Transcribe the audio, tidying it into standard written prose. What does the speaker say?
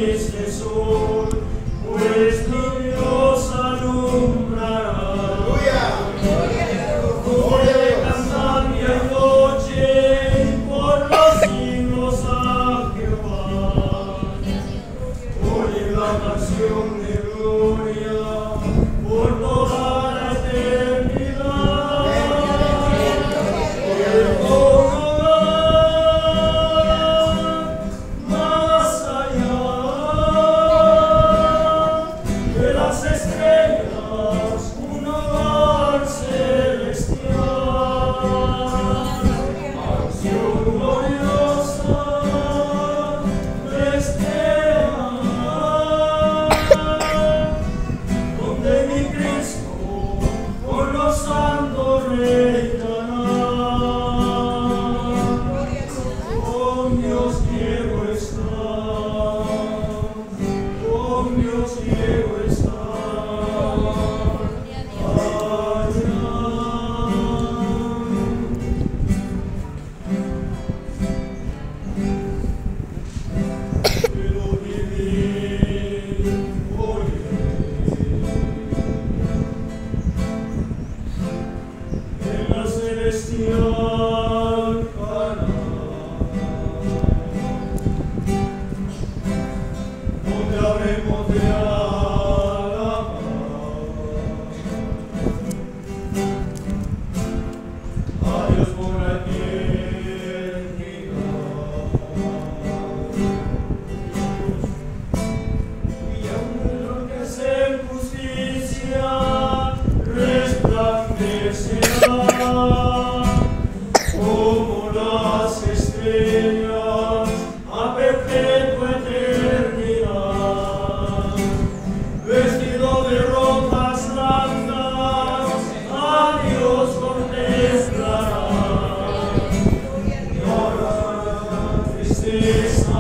triste sol, pues mi Dios alumbrará. Gloria de cantar día y noche, por los siglos a Jehová. Oye la canción de gloria, por toda la eternidad. Más allá de las estrellas, un hogar celestial. Canción gloriosa de este amar, donde mi Cristo con los santos reinará. Con Dios quiero estar, con Dios quiero estar. Quiero vivir, en la celestial Canaán, donde habremos de alabar a Dios por la eternidad. Y aún que en justicia resplandecerá como las estrellas a perpetua eternidad. Vestido de ropas blancas, a Dios contemplará. Y ahora la tristeza